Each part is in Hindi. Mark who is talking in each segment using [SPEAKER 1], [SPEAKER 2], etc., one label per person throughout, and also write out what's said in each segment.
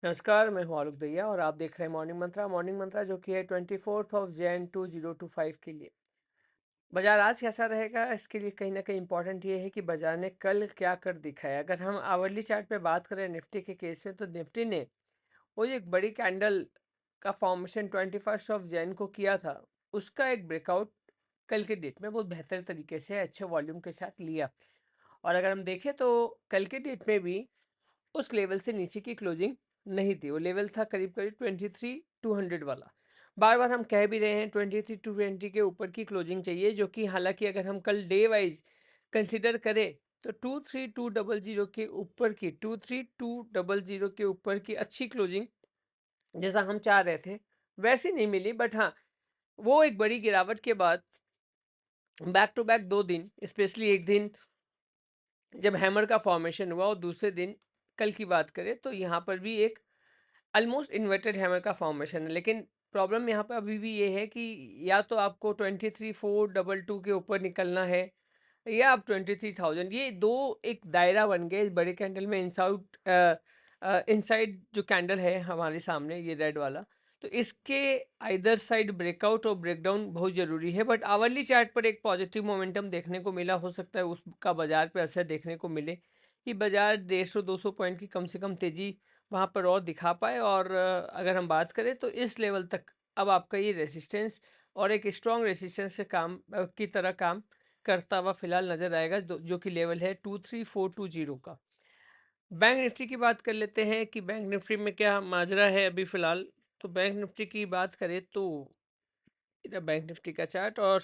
[SPEAKER 1] नमस्कार, मैं हूँ आलोक दहिया और आप देख रहे हैं मॉर्निंग मंत्रा जो कि है 24th ऑफ जैन 2025 के लिए। बाजार आज कैसा रहेगा इसके लिए कहीं ना कहीं इंपॉर्टेंट ये है कि बाजार ने कल क्या कर दिखाया। अगर हम आवरली चार्ट पे बात करें निफ्टी के केस में, तो निफ्टी ने वो जो एक बड़ी कैंडल का फॉर्मेशन 21 ऑफ जैन को किया था, उसका एक ब्रेकआउट कल के डेट में बहुत बेहतर तरीके से अच्छे वॉल्यूम के साथ लिया। और अगर हम देखें तो कल के डेट में भी उस लेवल से नीचे की क्लोजिंग नहीं थी। वो लेवल था करीब करीब 23,200 वाला। बार बार हम कह भी रहे हैं 23,220 के ऊपर की क्लोजिंग चाहिए, जो कि हालांकि अगर हम कल डे वाइज कंसिडर करें तो 23,200 के ऊपर की 23,200 के ऊपर की अच्छी क्लोजिंग जैसा हम चाह रहे थे वैसी नहीं मिली। बट हाँ, वो एक बड़ी गिरावट के बाद बैक टू बैक 2 दिन, स्पेशली एक दिन जब हैमर का फॉर्मेशन हुआ और दूसरे दिन कल की बात करें तो यहाँ पर भी एक ऑलमोस्ट इन्वर्टेड हैमर का फॉर्मेशन है। लेकिन प्रॉब्लम यहाँ पे अभी भी ये है कि या तो आपको 23,422 के ऊपर निकलना है या आप 23,000। ये दो एक दायरा बन गया इस बड़े कैंडल में। इनसाइड जो कैंडल है हमारे सामने, ये रेड वाला, तो इसके आइदर साइड ब्रेकआउट और ब्रेकडाउन बहुत जरूरी है। बट आवरली चार्ट पर एक पॉजिटिव मोमेंटम देखने को मिला। हो सकता है उसका बाजार पे असर देखने को मिले कि बाजार 150-200 पॉइंट की कम से कम तेजी वहाँ पर और दिखा पाए। और अगर हम बात करें तो इस लेवल तक अब आपका ये रेसिस्टेंस और एक स्ट्रॉन्ग रेसिस्टेंस के की तरह काम करता हुआ फिलहाल नजर आएगा, जो कि लेवल है 23,420 का। बैंक निफ्टी की बात कर लेते हैं कि बैंक निफ्टी में क्या माजरा है अभी फिलहाल। तो बैंक निफ्टी की बात करें तो इधर बैंक निफ्टी का चार्ट, और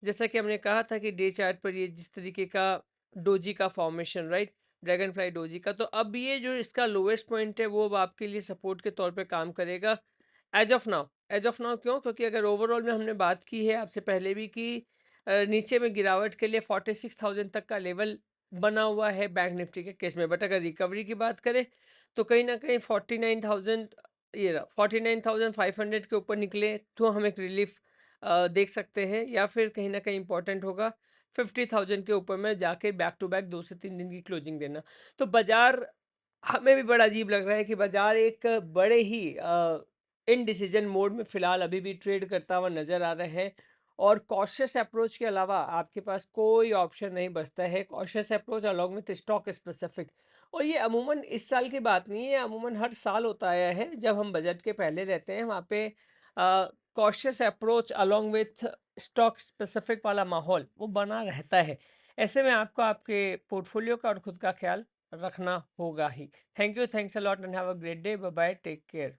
[SPEAKER 1] जैसा कि हमने कहा था कि डे चार्ट पर ये जिस तरीके का डोजी का formation, right, dragon fly doji का, तो अब ये जो इसका लोएस्ट पॉइंट है वो अब आपके लिए सपोर्ट के तौर पे काम करेगा एज ऑफ नाउ। क्यों? क्योंकि अगर ओवरऑल में हमने बात की है आपसे पहले भी कि नीचे में गिरावट के लिए 46,000 तक का लेवल बना हुआ है बैंक निफ्टी के केस में। बट अगर रिकवरी की बात करें तो कहीं ना कहीं 49,000, ये 49,500 के ऊपर निकले तो हम एक रिलीफ देख सकते हैं, या फिर कहीं ना कहीं इंपॉर्टेंट होगा 50,000 के ऊपर में जाके बैक टू बैक 2 से 3 दिन की क्लोजिंग देना। तो बाजार हमें भी बड़ा अजीब लग रहा है कि बाजार एक बड़े ही इनडिसीजन मोड में फिलहाल अभी भी ट्रेड करता हुआ नजर आ रहा है। और कॉशियस अप्रोच के अलावा आपके पास कोई ऑप्शन नहीं बचता है। Cautious approach along with stock specific, और ये अमूमन इस साल की बात नहीं है, अमूमन हर साल होता आया है। जब हम बजट के पहले रहते हैं वहाँ पे cautious approach along with stock specific वाला माहौल वो बना रहता है। ऐसे में आपको आपके पोर्टफोलियो का और खुद का ख्याल रखना होगा ही। Thank you, thanks a lot and have a great day. Bye bye, take care.